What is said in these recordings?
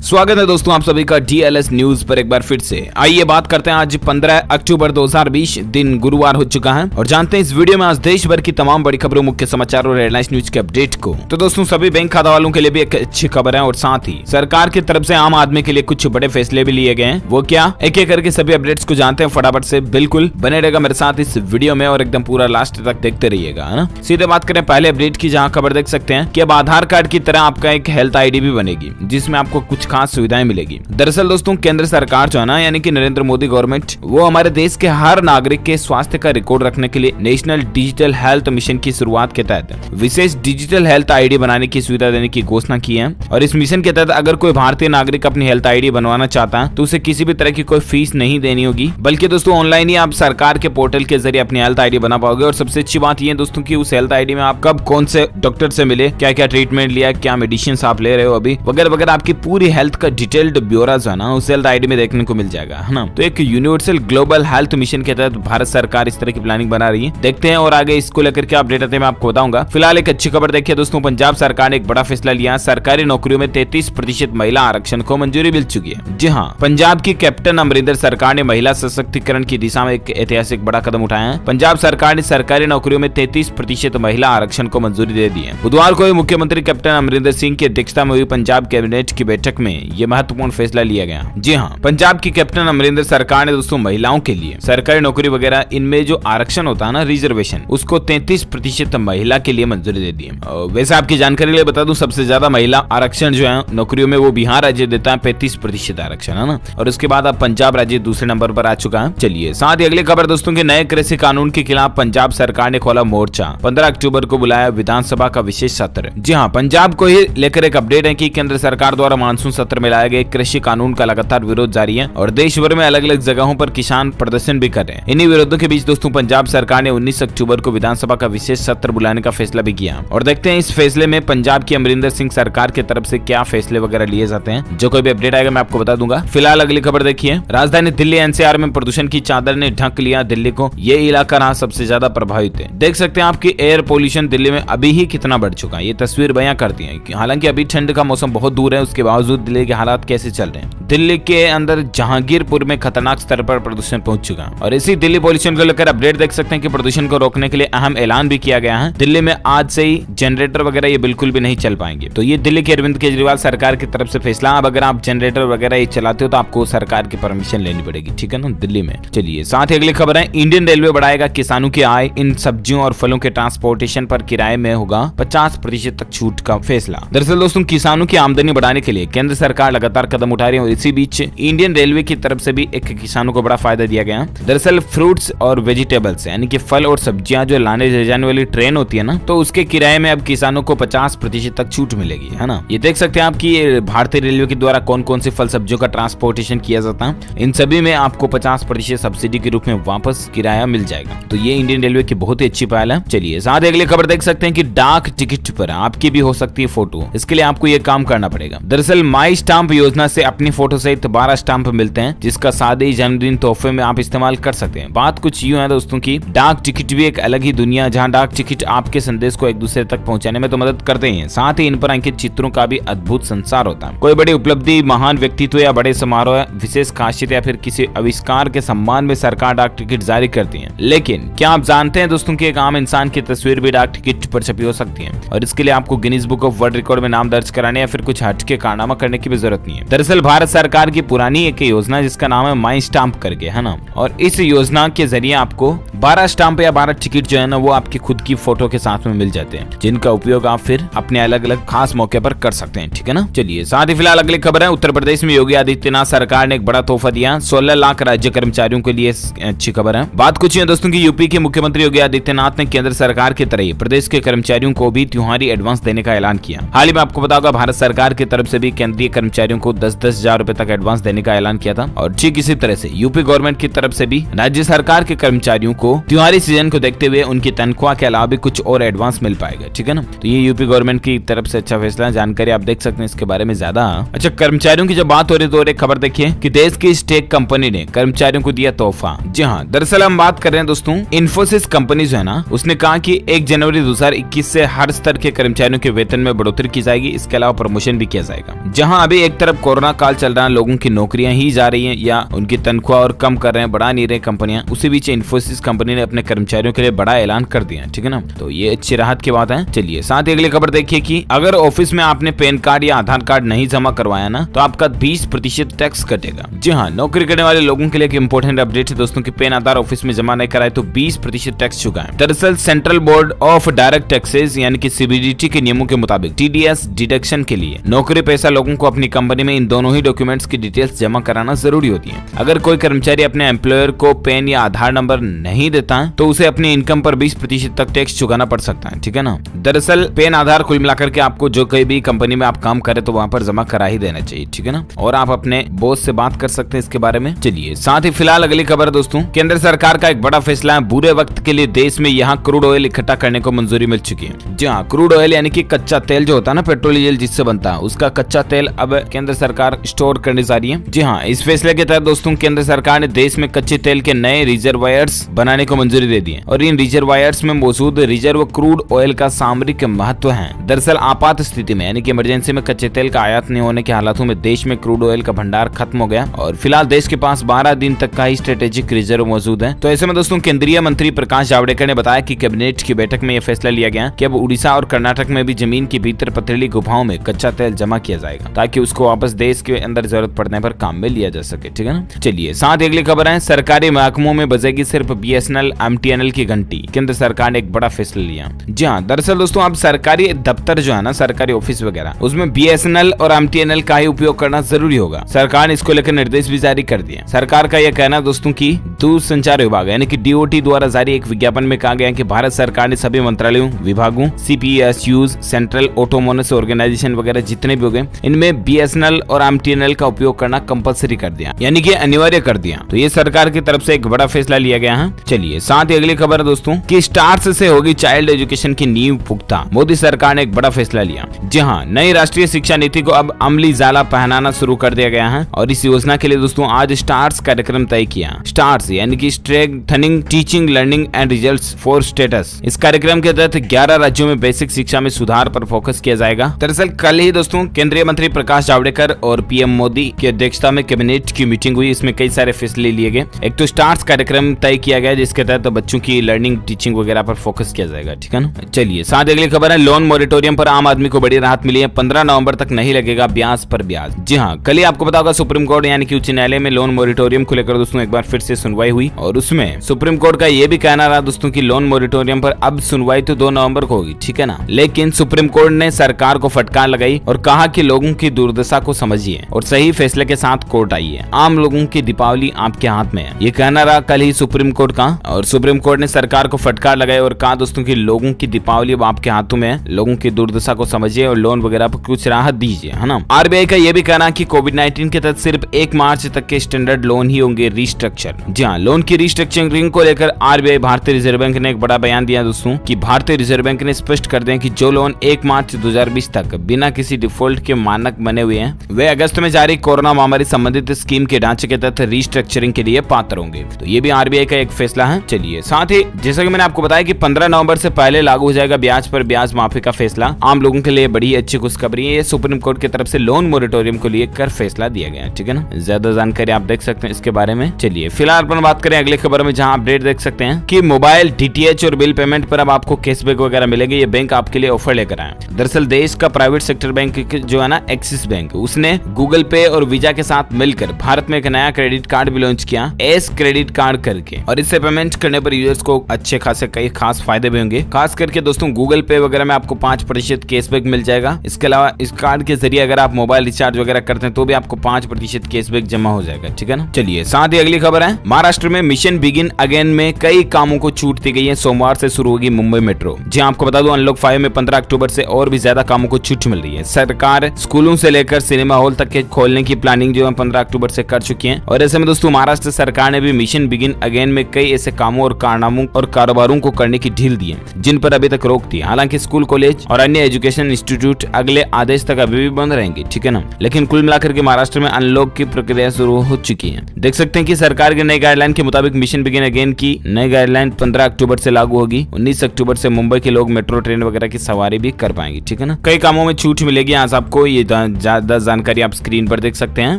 स्वागत है दोस्तों आप सभी का DLS न्यूज पर एक बार फिर से। आइए बात करते हैं आज 15 अक्टूबर 2020 दिन गुरुवार हो चुका है और जानते हैं इस वीडियो में आज देश भर की तमाम बड़ी खबरों, मुख्य समाचार और हेडलाइंस न्यूज के अपडेट को। तो दोस्तों सभी बैंक खाता वालों के लिए भी एक अच्छी खबर है और साथ ही सरकार की तरफ से आम आदमी के लिए कुछ बड़े फैसले भी लिए गए हैं। वो क्या, एक एक करके सभी अपडेट्स को जानते हैं फटाफट से। बिल्कुल बने रहेगा मेरे साथ इस वीडियो में और एकदम पूरा लास्ट तक देखते रहिएगा, है ना। सीधे बात करें पहले अपडेट की, जहाँ खबर देख सकते हैं कि अब आधार कार्ड की तरह आपका एक हेल्थ ID भी बनेगी जिसमें आपको कुछ खास सुविधाएं मिलेगी। दरअसल दोस्तों केंद्र सरकार जो है ना, यानी कि नरेंद्र मोदी गवर्नमेंट, वो हमारे देश के हर नागरिक के स्वास्थ्य का रिकॉर्ड रखने के लिए नेशनल डिजिटल हेल्थ मिशन की शुरुआत के तहत विशेष डिजिटल हेल्थ ID बनाने की सुविधा देने की घोषणा की है। और इस मिशन के तहत अगर कोई भारतीय नागरिक अपनी हेल्थ ID बनवाना चाहता है तो उसे किसी भी तरह की कोई फीस नहीं देनी होगी, बल्कि दोस्तों ऑनलाइन ही आप सरकार के पोर्टल के जरिए अपनी हेल्थ ID बना पाओगे। और सबसे अच्छी बात यह दोस्तों की उस हेल्थ ID में आप कब कौन से डॉक्टर से मिले, क्या क्या ट्रीटमेंट लिया, क्या मेडिसिन आप ले रहे हो अभी वगैरह वगैरह, आपकी पूरी हेल्थ का डिटेल्ड ब्यौरा जो है ना उस हेल्थ ID में देखने को मिल जाएगा, है ना। तो एक यूनिवर्सल ग्लोबल हेल्थ मिशन के तहत भारत सरकार इस तरह की प्लानिंग बना रही है। देखते हैं और आगे इसको लेकर क्या अपडेट आते हैं मैं आपको बताऊंगा। फिलहाल एक अच्छी खबर देखिए दोस्तों, पंजाब सरकार ने एक बड़ा फैसला लिया। सरकारी नौकरियों में 33% महिला आरक्षण को मंजूरी मिल चुकी है। जी हाँ, पंजाब की कैप्टन अमरिंदर सरकार ने महिला सशक्तिकरण की दिशा में एक ऐतिहासिक बड़ा कदम उठाया है। पंजाब सरकार ने सरकारी नौकरियों में 33% महिला आरक्षण को मंजूरी दे दी है। बुधवार को मुख्यमंत्री कैप्टन अमरिंदर सिंह की अध्यक्षता में हुई पंजाब कैबिनेट की बैठक में यह महत्वपूर्ण फैसला लिया गया। जी हाँ, पंजाब की कैप्टन अमरिंदर सरकार ने दोस्तों महिलाओं के लिए सरकारी नौकरी वगैरह इनमें जो आरक्षण होता है ना, रिजर्वेशन, उसको 33% महिला के लिए मंजूरी दे दी है। वैसे आपकी जानकारी लिए बता दूं, सबसे ज्यादा महिला आरक्षण जो है नौकरियों में वो बिहार राज्य देता है 35% आरक्षण, है ना। और उसके बाद अब पंजाब राज्य दूसरे नंबर पर आ चुका है। चलिए साथ ही अगली खबर दोस्तों के नए कृषि कानून के खिलाफ पंजाब सरकार ने खोला मोर्चा। 15 अक्टूबर को बुलाया विधानसभा का विशेष सत्र। जी हाँ, पंजाब को ही लेकर एक अपडेट है कि केंद्र सरकार द्वारा मानसून सत्र में लाए गए कृषि कानून का लगातार विरोध जारी है और देश भर में अलग अलग जगहों पर किसान प्रदर्शन भी कर रहे हैं। इन्हीं विरोधों के बीच दोस्तों पंजाब सरकार ने 19 अक्टूबर को विधानसभा का विशेष सत्र बुलाने का फैसला भी किया और देखते हैं इस फैसले में पंजाब की अमरिंदर सिंह सरकार की तरफ से क्या फैसले वगैरह लिए जाते हैं। जो कोई भी अपडेट आएगा मैं आपको बता दूंगा। फिलहाल अगली खबर देखिए, राजधानी दिल्ली NCR में प्रदूषण की चादर ने ढक लिया दिल्ली को। ये इलाका रहा सबसे ज्यादा प्रभावित है। देख सकते हैं आपकी एयर पोल्यूशन दिल्ली में अभी ही कितना बढ़ चुका है। ये तस्वीर बयां करती है। हालांकि अभी ठंड का मौसम बहुत दूर है, उसके बावजूद दिल्ली के हालात कैसे चल रहे हैं। दिल्ली के अंदर जहांगीरपुर में खतरनाक स्तर पर प्रदूषण पहुंच चुका है और इसी दिल्ली पोल्यूशन को लेकर अपडेट देख सकते हैं कि प्रदूषण को रोकने के लिए अहम ऐलान भी किया गया है। दिल्ली में आज से ही जनरेटर वगैरह ये बिल्कुल भी नहीं चल पाएंगे। तो ये दिल्ली के अरविंद केजरीवाल सरकार की तरफ से फैसला। अब अगर आप जनरेटर वगैरह ये चलाते हो तो आपको सरकार की परमिशन लेनी पड़ेगी, ठीक है ना, दिल्ली में। चलिए साथ ही अगली खबर है, इंडियन रेलवे बढ़ाएगा किसानों की आय। इन सब्जियों और फलों के ट्रांसपोर्टेशन पर किराए में होगा 50% तक छूट का फैसला। दरअसल दोस्तों किसानों की आमदनी बढ़ाने के लिए केंद्र सरकार लगातार कदम उठा रही है और इसी बीच इंडियन रेलवे की तरफ से भी एक किसानों को बड़ा फायदा दिया गया। दरअसल फ्रूट्स और वेजिटेबल्स यानी कि फल और सब्जियां जो लाने ले जाने वाली ट्रेन होती है ना, तो उसके किराए में अब किसानों को 50% तक छूट मिलेगी, है ना। ये देख सकते हैं आप कि भारतीय रेलवे के द्वारा कौन कौन से फल सब्जियों का ट्रांसपोर्टेशन किया जाता है। इन सभी में आपको 50% सब्सिडी के रूप में वापस किराया मिल जाएगा। तो ये इंडियन रेलवे की बहुत ही अच्छी पहल है। चलिए साथ ही अगली खबर देख सकते हैं कि डाक टिकट पर आपकी भी हो सकती है फोटो। इसके लिए आपको ये काम करना पड़ेगा। दरअसल माई स्टाम्प योजना से अपनी फोटो सहित 12 स्टाम्प मिलते हैं जिसका सादे जन्मदिन तोहफे में आप इस्तेमाल कर सकते हैं। बात कुछ यूं है दोस्तों की, डाक टिकट भी एक अलग ही दुनिया जहां डाक टिकट आपके संदेश को एक दूसरे तक पहुंचाने में तो मदद करते हैं, साथ ही इन पर अंकित चित्रों का भी अद्भुत संसार होता है। कोई बड़ी उपलब्धि, महान व्यक्तित्व या बड़े समारोह, विशेष खासियत या फिर किसी आविष्कार के सम्मान में सरकार डाक टिकट जारी करती है। लेकिन क्या आप जानते हैं दोस्तों की एक आम इंसान की तस्वीर भी डाक टिकट पर छपी हो सकती है और इसके लिए आपको Guinness book of world record में नाम दर्ज कराने या फिर कुछ हटके कारनामा करने की भी जरूरत नहीं है। दरअसल भारत सरकार की पुरानी एक योजना जिसका नाम है माई स्टाम्प करके, है ना, और इस योजना के जरिए आपको 12 स्टाम्प या 12 टिकट जो है ना वो आपकी खुद की फोटो के साथ में मिल जाते हैं, जिनका उपयोग आप फिर अपने अलग अलग खास मौके पर कर सकते हैं, ठीक है ना। चलिए साथ ही फिलहाल अगली खबर है, उत्तर प्रदेश में योगी आदित्यनाथ सरकार ने एक बड़ा तोहफा दिया। 16 लाख राज्य कर्मचारियों के लिए अच्छी खबर है। बात कुछ है दोस्तों की, यूपी के मुख्यमंत्री योगी आदित्यनाथ ने केंद्र सरकार की तरह प्रदेश के कर्मचारियों को भी त्योहारी एडवांस देने का ऐलान किया। हाल ही में आपको बताऊंगा भारत सरकार की तरफ से भी केंद्रीय कर्मचारियों को 10-10 हजार रुपए तक एडवांस देने का ऐलान किया था और ठीक इसी तरह से यूपी गवर्नमेंट की तरफ से भी राज्य सरकार के कर्मचारियों को त्योहारी सीजन को देखते हुए उनकी तनख्वाह के अलावा भी कुछ और एडवांस मिल पाएगा, ठीक है ना। तो ये यूपी गवर्नमेंट की तरफ से अच्छा फैसला है। जानकारी आप देख सकते हैं इसके बारे में ज्यादा। अच्छा, कर्मचारियों की जब बात हो रही तो एक खबर देखिए कि देश की स्टेक कंपनी ने कर्मचारियों को दिया तोहफा। जी हाँ, दरअसल हम बात कर रहे हैं दोस्तों इन्फोसिस कंपनी जो है ना, उसने कहा कि 1 जनवरी 2021 से हर स्तर के कर्मचारियों के वेतन में बढ़ोतरी की जाएगी। इसके अलावा प्रमोशन भी किया जाएगा। जहां जहां अभी एक तरफ कोरोना काल चल रहा है, लोगों की नौकरियां ही जा रही हैं या उनकी तनख्वाह और कम कर रहे हैं, बढ़ा नहीं रहे कंपनियां, उसी बीच इन्फोसिस कंपनी ने अपने कर्मचारियों के लिए बड़ा ऐलान कर दिया, ठीक है ना। तो ये अच्छी राहत की बात है। चलिए साथ ही अगली खबर देखिए कि अगर ऑफिस में आपने पैन कार्ड या आधार कार्ड नहीं जमा करवाया ना, तो आपका 20% टैक्स कटेगा। जी हाँ, नौकरी करने वाले लोगों के लिए एक इंपॉर्टेंट अपडेट है दोस्तों कि पैन आधार ऑफिस में जमा नहीं कराए तो 20% टैक्स चुकाएं। दरअसल central board of direct taxes यानी कि सीबीडीटी के नियमों के मुताबिक टीडीएस डिडक्शन के लिए नौकरी पेशा लोगों को अपनी कंपनी में इन दोनों ही डॉक्यूमेंट्स की डिटेल्स जमा कराना जरूरी होती है। अगर कोई कर्मचारी अपने एम्प्लॉयर को पैन या आधार नंबर नहीं देता है तो उसे अपनी इनकम पर 20% तक टैक्स चुकाना पड़ सकता है, ठीक है ना। दरअसल पैन आधार कुल मिलाकर के आपको जो कोई भी कंपनी में आप काम करें तो वहां पर जमा करा ही देना चाहिए, ठीक है ना। और आप अपने बॉस से बात कर सकते हैं इसके बारे में। चलिए साथ ही फिलहाल अगली खबर दोस्तों, केंद्र सरकार का एक बड़ा फैसला है। बुरे वक्त के लिए देश में यहाँ क्रूड ऑयल इकट्ठा करने को मंजूरी मिल चुकी है। जी हाँ, क्रूड ऑयल यानी कि कच्चा तेल जो होता है ना, पेट्रोल डीजल जिससे बनता है, उसका कच्चा तेल अब केंद्र सरकार स्टोर करने जा रही है। जी हाँ, इस फैसले के तहत दोस्तों केंद्र सरकार ने देश में कच्चे तेल के नए रिजर्वायर्स बनाने को मंजूरी दे दी है और इन रिजर्वायर्स में मौजूद रिजर्व क्रूड ऑयल का सामरिक महत्व है। दरअसल आपात स्थिति में यानी कि इमरजेंसी में कच्चे तेल का आयात नहीं होने के हालातों में देश में क्रूड ऑयल का भंडार खत्म हो गया और फिलहाल देश के पास 12 दिन तक का ही स्ट्रेटेजिक रिजर्व मौजूद है। तो ऐसे में दोस्तों केंद्रीय मंत्री प्रकाश जावड़ेकर ने बताया कि कैबिनेट की बैठक में यह फैसला लिया गया कि अब उड़ीसा और कर्नाटक में भी जमीन के भीतर पथरीली गुफाओं में कच्चा तेल जमा किया जाएगा ताकि उसको वापस देश के अंदर जरूरत पड़ने पर काम में लिया जा सके, ठीक है ना। चलिए साथ ही अगली खबर है, सरकारी महकमों में बजेगी सिर्फ बीएसएनएल एमटीएनएल की घंटी। केंद्र सरकार ने एक बड़ा फैसला लिया। जी हाँ, दरअसल दोस्तों अब सरकारी दफ्तर जो है ना, सरकारी ऑफिस वगैरह, उसमें बीएसएनएल और एमटीएनएल का ही उपयोग करना जरूरी होगा। सरकार ने इसको लेकर निर्देश भी जारी कर दिए। सरकार का यह कहना दोस्तों की दूरसंचार विभाग यानी कि डीओटी द्वारा जारी एक विज्ञापन में कहा गया कि भारत सरकार ने सभी मंत्रालयों, विभागों, सीपीएसयूज, सेंट्रल ऑटोनोमस ऑर्गेनाइजेशन वगैरह जितने भी हो गए, इनमें बीएसएनएल और एमटीएनएल का उपयोग करना कंपलसरी कर दिया, यानी कि अनिवार्य कर दिया। तो ये सरकार की तरफ से एक बड़ा फैसला लिया गया है। चलिए साथ ही अगली खबर दोस्तों कि स्टार्स से होगी चाइल्ड एजुकेशन की नींव पुख्ता। मोदी सरकार ने एक बड़ा फैसला लिया। जी हाँ, नई राष्ट्रीय शिक्षा नीति को अब अमली जाला पहनाना शुरू कर दिया गया है और इस योजना के लिए दोस्तों आज स्टार्स कार्यक्रम तय किया। स्टार्स यानी कि strengthening teaching learning and results for status. इस कार्यक्रम के तहत 11 राज्यों में बेसिक शिक्षा में सुधार पर फोकस किया जाएगा। दरअसल कल ही दोस्तों केंद्रीय मंत्री प्रकाश जावड़ेकर और पीएम मोदी की अध्यक्षता में कैबिनेट की मीटिंग हुई। इसमें कई सारे फैसले लिए गए। एक तो स्टार्स कार्यक्रम तय किया गया जिसके तहत बच्चों की लर्निंग टीचिंग वगैरह पर फोकस किया जाएगा, ठीक है ना। चलिए साथ अगली खबर है, लोन मोरेटोरियम पर आम आदमी को बड़ी राहत मिली है। 15 नवंबर तक नहीं लगेगा ब्याज पर ब्याज। जी हाँ, कल ही आपको पता होगा सुप्रीम कोर्ट यानी कि उच्च न्यायालय में लोन मोरेटोरियम को लेकर दोस्तों एक बार फिर से सुनवाई हुई और उसमें सुप्रीम कोर्ट का यह भी कहना रहा दोस्तों की लोन मोरेटोरियम पर अब सुनवाई तो 2 नवंबर को होगी, ठीक है ना। लेकिन सुप्रीम कोर्ट ने सरकार को फटकार लगाई और कहा कि लोगों की दुर्दशा को समझिए और सही फैसले के साथ कोर्ट आइए। आम लोगों की दीपावली आपके हाथ में है, ये कहना रहा कल ही सुप्रीम कोर्ट का। और सुप्रीम कोर्ट ने सरकार को फटकार लगाई और कहा दोस्तों की लोगों की दीपावली अब आपके हाथों में है, लोगों की दुर्दशा को समझिए और लोन वगैरह पर कुछ राहत दीजिए, है ना। आरबीआई का यह भी कहना कि कोविड-19 के तहत सिर्फ 1 मार्च तक के स्टैंडर्ड लोन ही होंगे रिस्ट्रक्चर। जी हाँ, लोन की रिस्ट्रक्चरिंग को लेकर आरबीआई भारतीय रिजर्व बैंक ने एक बड़ा बयान दिया दोस्तों कि भारतीय रिजर्व बैंक ने स्पष्ट कर दिया कि जो लोन 1 मार्च 2020 तक बिना किसी डिफॉल्ट के मानक बने हुए हैं वे अगस्त में जारी कोरोना महामारी संबंधित स्कीम के ढांचे के तहत रिस्ट्रक्चरिंग के लिए पात्र होंगे। तो ये भी आरबीआई का एक फैसला है। चलिए साथ ही जैसा कि मैंने आपको बताया कि 15 नवंबर से पहले लागू हो जाएगा ब्याज पर ब्याज माफी का फैसला। आम लोगों के लिए बड़ी अच्छी खुशखबरी है। सुप्रीम कोर्ट की तरफ से लोन मोरेटोरियम को लेकर फैसला दिया गया है, ठीक है ना। ज्यादा जानकारी आप देख सकते हैं इसके बारे में। चलिए फिलहाल अपन बात करें अगली खबर में, जहां अपडेट देख सकते हैं कि मोबाइल डीटीएच और बिल पेमेंट पर अब आपको कैशबैक वगैरह मिलेंगे। ये बैंक आपके लिए ऑफर लेकर आए। दरअसल देश का प्राइवेट सेक्टर बैंक जो है ना एक्सिस बैंक, उसने गूगल पे और वीजा के साथ मिलकर भारत में एक नया क्रेडिट कार्ड भी लॉन्च किया, एस क्रेडिट कार्ड करके। और इससे पेमेंट करने पर यूजर्स को अच्छे खासे कई खास फायदे भी होंगे। खास करके दोस्तों गूगल पे वगैरह में आपको 5% कैशबैक मिल जाएगा। इसके अलावा इस कार्ड के जरिए अगर आप मोबाइल रिचार्ज वगैरह करते हैं तो भी आपको 5% कैशबैक जमा हो जाएगा, ठीक है ना। चलिए साथ ही अगली खबर है, महाराष्ट्र में मिशन बिगिन अगेन में कई कामों को छूट दी गई है। सोमवार से शुरू होगी मुंबई मेट्रो। जी आपको बता दूं अनलॉक 5 में 15 अक्टूबर से और भी ज्यादा कामों को छूट मिल रही है। सरकार स्कूलों से लेकर सिनेमा हॉल तक के खोलने की प्लानिंग जो है 15 अक्टूबर से कर चुकी है। और ऐसे में दोस्तों महाराष्ट्र सरकार ने भी मिशन बिगिन अगेन में कई ऐसे कामों और कारनामों और कारोबारों को करने की ढील दी है जिन पर अभी तक रोक थी। हालांकि स्कूल, कॉलेज और अन्य एजुकेशन इंस्टीट्यूट अगले आदेश तक अभी भी बंद रहेंगे, ठीक है ना। लेकिन कुल मिलाकर के महाराष्ट्र में अनलॉक की प्रक्रिया शुरू हो चुकी है। देख सकते हैं कि सरकार के नई गाइडलाइन के मुताबिक मिशन बिगिन अगेन की नई गाइडलाइन 15 अक्टूबर से लागू होगी। 19 अक्टूबर से मुंबई के लोग मेट्रो ट्रेन वगैरह की सवारी भी कर पाएंगे, ठीक है ना। कई कामों में छूट मिलेगी। आज आपको ये ज्यादा जानकारी आप स्क्रीन पर देख सकते हैं।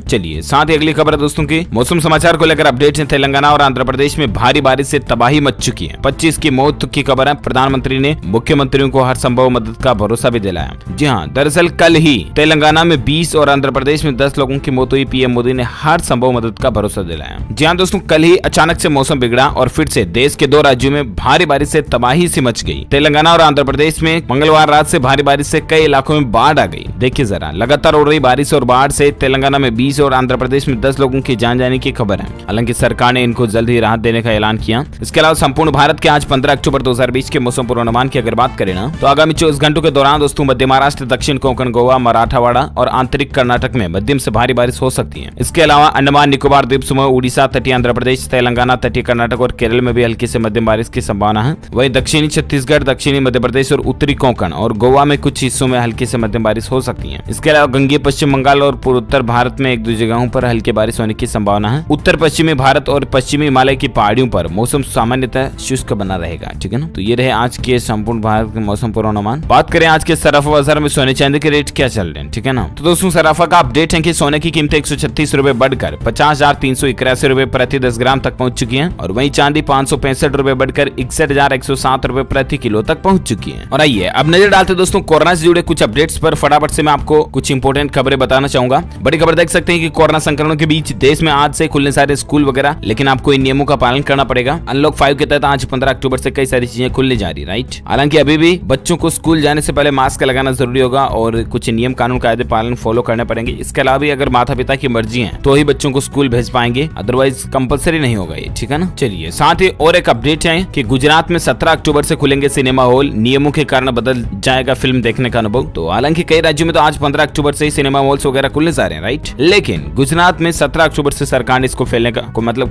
चलिए साथ ही अगली खबर है दोस्तों की मौसम समाचार को लेकर अपडेट है। तेलंगाना और आंध्र प्रदेश में भारी बारिश से तबाही मच चुकी है। 25 की मौत की खबर है। प्रधानमंत्री ने मुख्यमंत्रियों को हर संभव मदद का भरोसा भी दिलाया। जी हाँ, दरअसल कल ही तेलंगाना में 20 और आंध्र प्रदेश में 10 लोगों की मौत हुई। पीएम मोदी ने हर संभव मदद का भरोसा दिलाया। जी हाँ दोस्तों, कल ही अचानक से मौसम बिगड़ा और फिर से देश के 2 राज्यों में भारी बारिश से तबाही सी मच गई। तेलंगाना और आंध्र प्रदेश में मंगलवार रात से भारी बारिश से कई इलाकों में बाढ़ आ गई। देखिए जरा, लगातार हो रही बारिश और बाढ़ से तेलंगाना में 20 और आंध्र प्रदेश में 10 लोगों की जान जाने की खबर है। हालांकि सरकार ने इनको जल्द ही राहत देने का ऐलान किया। इसके अलावा संपूर्ण भारत के आज 15 अक्टूबर 2020 के मौसम पूर्वानुमान की अगर बात करें ना, तो आगामी 24 घंटों के दौरान दोस्तों मध्य महाराष्ट्र, दक्षिण कोंकण, गोवा, मराठवाड़ा और आंतरिक कर्नाटक में मध्यम से भारी बारिश हो सकती है। इसके अलावा अंडमान निकोबार द्वीप समूह, उड़ीसा, तटीय आंध्र प्रदेश, तेलंगाना, तटीय कर्नाटक और केरल में भी हल्की से मध्यम बारिश की संभावना है। वहीं दक्षिणी छत्तीसगढ़, दक्षिणी मध्य प्रदेश और उत्तरी कोंकण और गोवा में कुछ हिस्सों में हल्की से मध्यम बारिश हो सकती है। इसके अलावा गंगीय पश्चिम बंगाल और पूर्वोत्तर भारत में 1-2 जगहों पर हल्की बारिश होने की संभावना है। उत्तर पश्चिमी भारत और पश्चिमी हिमालय की पहाड़ियों पर मौसम सामान्यतः शुष्क बना रहेगा। ठीक है ना, तो ये रहे आज के संपूर्ण भारत के मौसम पूर्वानुमान। बात करें आज के सराफा बाजार में सोने चांदी के रेट क्या चल रहे हैं। ठीक है ना, तो दोस्तों सराफा का अपडेट है कि सोने की कीमत 136 रुपए बढ़कर 50,381 रुपए प्रति 10 ग्राम तक पहुंच चुकी है और वहीं चांदी 565 रुपए बढ़कर 61,107 रुपए प्रति किलो तक पहुंच चुकी है। और आइए अब नजर डालते दोस्तों कोरोना से जुड़े कुछ अपडेट्स पर। फटाफट से मैं आपको कुछ इंपोर्टेंट खबरें बताना चाहूंगा। बड़ी खबर देख सकते हैं कि कोरोना संक्रमण के बीच देश में आज से खुलने सारे स्कूल वगैरह, लेकिन आपको इन नियमों का पालन करना पड़ेगा। अनलॉक 5 के तहत आज 15 अक्टूबर से कई सारी चीजें खुलने जा रही, राइट। हालांकि अभी भी बच्चों को स्कूल जाने से पहले मास्क लगाना जरूरी होगा और कुछ नियम कानून कायदे पालन फॉलो करने पड़ेंगे। इसके अलावा भी अगर माता पिता की मर्जी है तो ही बच्चों को स्कूल भेज पाएंगे, अदरवाइज कंपलसरी नहीं होगा ये। ठीक है ना, चलिए साथ ही और एक अपडेट है कि गुजरात में 17 अक्टूबर से खुलेंगे सिनेमा हॉल। नियमों के कारण बदल जाएगा फिल्म देखने का अनुभव। तो हालांकि कई राज्यों में तो आज 15 अक्टूबर से ही सिनेमा हॉल्स वगैरह खुलने जा रहे हैं, राइट। लेकिन गुजरात में 17 अक्टूबर से सरकार ने इसको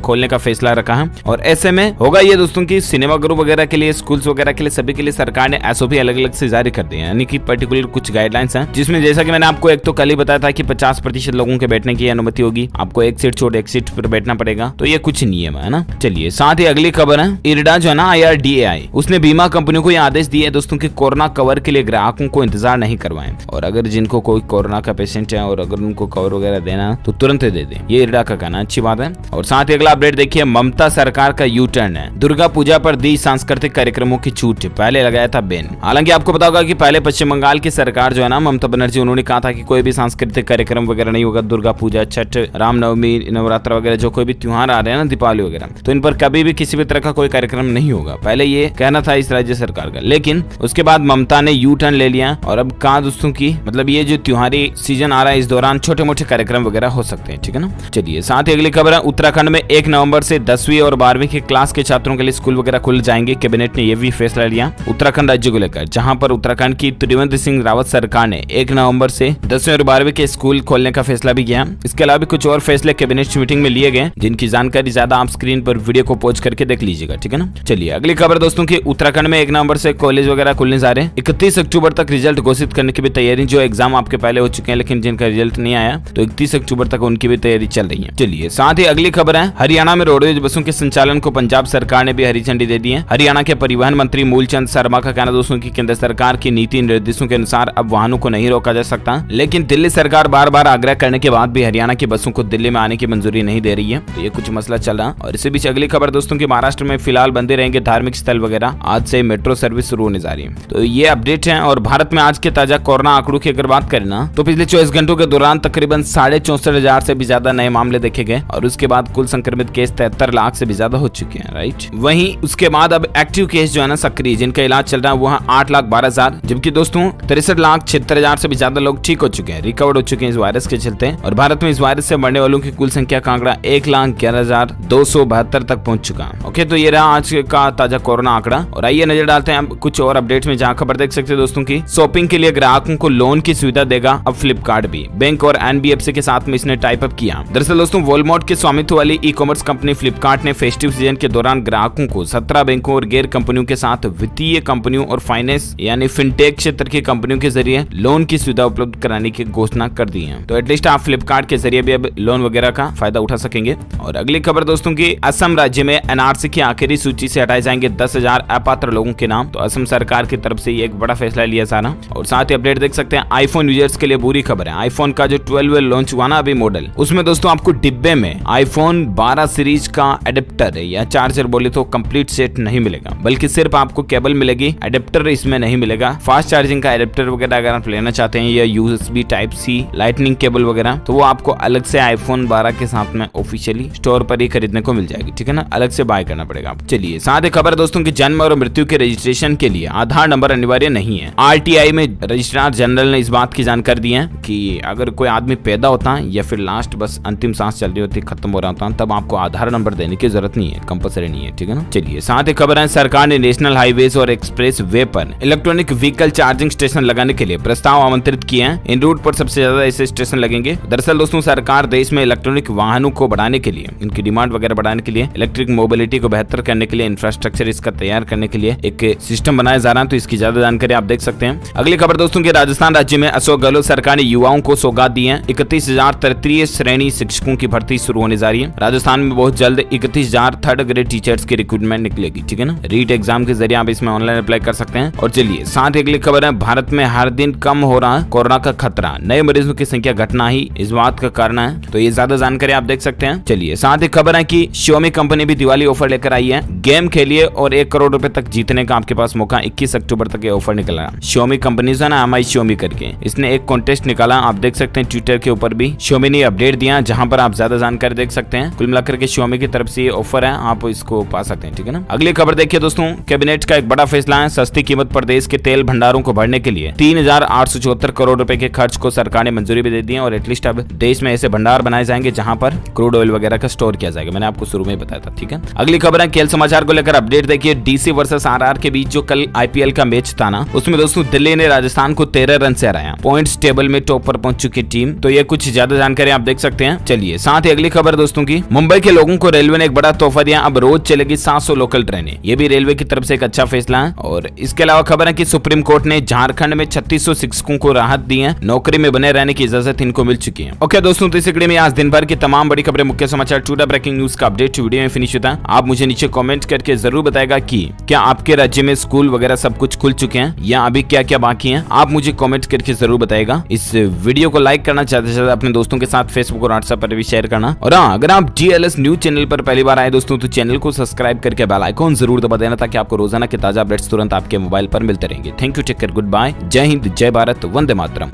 खोलने का फैसला रखा है। और ऐसे में होगा ये दोस्तों की सिनेमा घर वगैरह के लिए, स्कूल्स वगैरह के लिए, सभी के लिए सरकार ने एसओपी अलग अलग से जारी कर दी है, यानी कि पर्टिकुलर कुछ गाइडलाइंस हैं, जिसमें जैसा कि मैंने आपको एक तो कल ही बताया था कि 50% लोगों के बैठने की अनुमति होगी। आपको एक सीट छोड़ एक सीट पर बैठना पड़ेगा। तो ये कुछ नियम है ना। चलिए साथ ही अगली खबर है, इरडा जो है ना IRDAI, उसने बीमा कंपनियों को ये आदेश दिए है दोस्तों की कोरोना कवर के लिए ग्राहकों को इंतजार नहीं करवाएं। और अगर जिनको कोई कोरोना का पेशेंट है और अगर उनको कवर वगैरह देना तो तुरंत दे दें, ये इरडा का कहना। अच्छी बात है। और साथ ही अगला अपडेट देखिए, ममता सरकार का यू टर्न है। दुर्गा पूजा पर दी सांस्कृतिक कार्यक्रमों की छूट, पहले लगाया था बैन। हालांकि आपको पता होगा कि पहले पश्चिम बंगाल की सरकार जो है ना, ममता बनर्जी, उन्होंने कहा था कि कोई भी सांस्कृतिक कार्यक्रम वगैरह नहीं होगा। दुर्गा पूजा, छठ, रामनवमी, नवरात्र वगैरह जो कोई भी त्योहार आ रहे हैं ना, दीपावली वगैरह, तो इन पर कभी भी किसी भी तरह का कोई कार्यक्रम नहीं होगा। पहले ये कहना था इस राज्य सरकार का, लेकिन उसके बाद ममता ने यू टर्न ले लिया और अब कहा दोस्तों की मतलब ये जो त्योहारी सीजन आ रहा है इस दौरान छोटे मोटे कार्यक्रम वगैरह हो सकते हैं। ठीक है ना, चलिए साथ ही अगली खबर है, उत्तराखंड में 1 नवंबर से 10वीं और 12वीं के क्लास के छात्रों के लिए स्कूल वगैरह खुल जाएंगे। कैबिनेट ने यह भी फैसला लिया उत्तराखंड राज्य को लेकर, जहां पर उत्तराखंड की त्रिवेंद्र सिंह रावत सरकार ने 1 नवंबर से 10वीं और 12वीं के स्कूल खोलने का फैसला भी किया। इसके अलावा भी कुछ और फैसले कैबिनेट मीटिंग में लिए गए, जिनकी जानकारी ज्यादा आप स्क्रीन पर वीडियो को पॉज करके देख लीजिएगा। ठीक है ना, चलिए अगली खबर दोस्तों की, उत्तराखंड में 1 नवंबर से कॉलेज वगैरह खुलने जा रहे हैं। 31 अक्टूबर तक रिजल्ट घोषित करने की भी तैयारी, जो एग्जाम आपके पहले हो चुके हैं लेकिन जिनका रिजल्ट नहीं आया तो 31 अक्टूबर तक उनकी भी तैयारी चल रही है। चलिए साथ ही अगली खबर है, हरियाणा में रोडवेज बसों के संचालन को पंजाब सरकार ने भी हरी झंडी दे दी है। हरियाणा के परिवहन मंत्री मूलचंद शर्मा का कहना दोस्तों की केंद्र सरकार की नीति निर्देशों के अनुसार अब वाहनों को नहीं रोका जा सकता, लेकिन दिल्ली सरकार बार बार आग्रह करने के बाद भी हरियाणा की बसों को दिल्ली में आने की मंजूरी नहीं दे रही है। तो ये कुछ मसला चल रहा है। और इसी बीच अगली खबर दोस्तों की, महाराष्ट्र में फिलहाल बंदे रहेंगे धार्मिक स्थल वगैरह, आज से मेट्रो सर्विस शुरू होने जा रही है। तो ये अपडेट है। और भारत में आज के ताजा कोरोना आंकड़ों की अगर बात करें ना, तो पिछले 24 घंटों के दौरान तकरीबन 64,500 से भी ज्यादा नए मामले देखे गए और उसके बाद कुल संक्रमित केस 73 लाख से भी ज्यादा हो चुके हैं, राइट। वहीं उसके बाद अब एक्टिव केस जो है ना सक्रिय, जिनका इलाज चल रहा है, वो है 8,12,000, जबकि दोस्तों 63,76,000 से भी ज्यादा लोग ठीक हो चुके हैं, रिकवर हो चुके हैं इस वायरस के चलते। और भारत में इस वायरस से मरने वालों की कुल संख्या का आंकड़ा 1,11,272 तक पहुंच चुका। ओके, तो ये रहा आज का ताजा कोरोना आंकड़ा। और आइए नजर डालते हैं कुछ और अपडेट्स में, जहां खबर देख सकते हैं दोस्तों की, शॉपिंग के लिए ग्राहकों को लोन की सुविधा देगा अब फ्लिपकार्ट भी। बैंक और एनबीएफसी के साथ में इसने टाइप अप किया। दरअसल दोस्तों वॉलमार्ट के स्वामित्व वाली ई कॉमर्स कंपनी फ्लिपकार्ट ने फेस्टिव सीजन के दौरान ग्राहकों को 17 बैंकों और गैर कंपनियों के साथ वित्तीय कंपनियों और फाइनेंस यानी फिनटेक क्षेत्र की कंपनियों के जरिए लोन की सुविधा उपलब्ध कराने की घोषणा कर दी है। तो एटलीस्ट आप फ्लिपकार्ट के जरिए भी अब लोन वगैरह का फायदा उठा सकेंगे। और अगली खबर दोस्तों की, असम राज्य में एनआरसी की आखिरी सूची से हटाए जाएंगे 10,000 अपात्र लोगों के नाम। तो असम सरकार की तरफ से एक बड़ा फैसला लिया जाना। और साथ ही अपडेट देख सकते हैं, आईफोन यूजर्स के लिए बुरी खबर है। आईफोन का जो 12 लॉन्च हुआ ना अभी मॉडल, उसमें दोस्तों आपको डिब्बे में आईफोन 12 सीरीज का एडेप्टर या चार्जर बोले तो कंप्लीट सेट नहीं मिलेगा, बल्कि सिर्फ आपको केबल मिलेगी, एडेप्टर इसमें नहीं मिलेगा। फास्ट चार्जिंग का एडेप्टर वगैरह अगर आप लेना चाहते हैं या USB type C lightning cable वगैरह, तो वो आपको अलग से आईफोन 12 के साथ में ऑफिशियली स्टोर पर ही खरीदने को मिल जाएगी, ठीक है ना, अलग से बाय करना पड़ेगा। चलिए साथ ही खबर दोस्तों की जन्म और मृत्यु के रजिस्ट्रेशन के लिए आधार नंबर अनिवार्य नहीं है। RTI में रजिस्ट्रार जनरल ने इस बात की जानकारी दी है कि अगर कोई आदमी पैदा होता है या फिर लास्ट बस अंतिम सांस चल रही होती, खत्म हो रहा होता, तब आपको आधार नंबर देने की जरूरत नहीं है, कंपलसरी नहीं है, ठीक है ना। चलिए साथ ही खबर है सरकार ने नेशनल हाईवेज और एक्सप्रेस वे पर इलेक्ट्रॉनिक व्हीकल चार्जिंग स्टेशन लगाने के लिए प्रस्ताव आमंत्रित किए हैं। इन रूट पर सबसे ज्यादा ऐसे स्टेशन लगेंगे। दरअसल दोस्तों सरकार देश में इलेक्ट्रॉनिक वाहनों को बढ़ाने के लिए, इनकी डिमांड वगैरह बढ़ाने के लिए, इलेक्ट्रिक मोबिलिटी को बेहतर करने के लिए, इंफ्रास्ट्रक्चर इसका तैयार करने के लिए एक सिस्टम बनाया जा रहा है। तो इसकी ज्यादा जानकारी आप देख सकते हैं। अगली खबर दोस्तों की राजस्थान राज्य में अशोक गहलोत सरकार ने युवाओं को सौगात दी है। 31,000 तृतीय श्रेणी शिक्षकों की भर्ती शुरू होने जा रही है। राजस्थान में बहुत जल्द 31,000 थर्ड ग्रेड टीचर्स की रिक्रूटमेंट निकलेगी, ठीक है ना। रीट एग्जाम के जरिए आप इसमें ऑनलाइन अप्लाई कर सकते हैं। और चलिए साथ ही अगली खबर है भारत में हर दिन कम हो रहा है कोरोना का खतरा, नए मरीजों की संख्या घटना ही इस बात का कारण है। तो ये ज्यादा जानकारी आप देख सकते हैं। चलिए साथ ही खबर है कि Xiaomi कंपनी भी दिवाली ऑफर लेकर आई है। गेम खेलिए और 1 करोड़ रुपए तक जीतने का आपके पास मौका। 21 अक्टूबर तक ये ऑफर निकला। Xiaomi कंपनी से ना MI Xiaomi करके इसने एक कॉन्टेस्ट निकाला, आप देख सकते हैं। ट्विटर के ऊपर भी Xiaomi ने अपडेट दिया, जहां पर आप ज्यादा जानकारी देख सकते हैं। कुल मिलाकर के Xiaomi की तरफ से ये ऑफर है, आप इसको पा सकते हैं, ठीक है ना। अगली खबर देखिए दोस्तों, कैबिनेट का एक बड़ा फैसला है। सस्ती कीमत पर देश के तेल भंडारों को भरने के लिए 3,874 करोड़ रुपए के खर्च को सरकार ने मंजूरी भी दे दी है। और एटलीस्ट अब देश में ऐसे भंडार बनाए जाएंगे जहां पर क्रूड ऑयल वगैरह का स्टोर किया जाएगा। मैंने आपको शुरू में बताया था, ठीक है। अगली खबर है खेल समाचार को लेकर अपडेट देखिए। DC वर्सेस RR के बीच जो कल IPL का मैच था ना, उसमें दोस्तों दिल्ली ने राजस्थान को 13 रन से हराया। पॉइंट्स टेबल में टॉप पर पहुंच चुकी टीम। तो ये कुछ ज्यादा जानकारी आप देख सकते हैं। चलिए साथ ही अगली खबर दोस्तों की, मुंबई के लोगों को रेलवे ने एक बड़ा तोहफा दिया। अब रोज चलेगी 700 लोकल ट्रेनें। ये भी रेलवे की तरफ से एक अच्छा फैसला है। और इसके अलावा खबर है कि सुप्रीम कोर्ट ने झारखंड में 3600 शिक्षकों को राहत दी है। नौकरी में बने रहने की इजाजत इनको मिल चुकी है। ओके दोस्तों, तो इस कड़ी में आज दिन भर की तमाम बड़ी खबरें, मुख्य समाचार, टुडे ब्रेकिंग न्यूज का अपडेट वीडियो में फिनिश होता है। आप मुझे नीचे कमेंट करके जरूर बताएगा कि क्या आपके राज्य में स्कूल वगैरह सब कुछ खुल चुके हैं या अभी क्या क्या बाकी हैं। आप मुझे कमेंट करके जरूर बताएगा। इस वीडियो को लाइक करना, चाहते अपने दोस्तों के साथ फेसबुक और व्हाट्सएप पर भी शेयर करना। और हाँ, अगर आप DLS न्यूज चैनल पर पहली बार आए दोस्तों, तो चैनल को सब्सक्राइब करके बेल आइकॉन जरूर दबा देना, ताकि आपको रोजाना के ताजा अपडेट्स तुरंत आपके मोबाइल पर मिलते रहेंगे। Thank you, take care, good bye, जय हिंद, जय भारत, वंदे मातरम।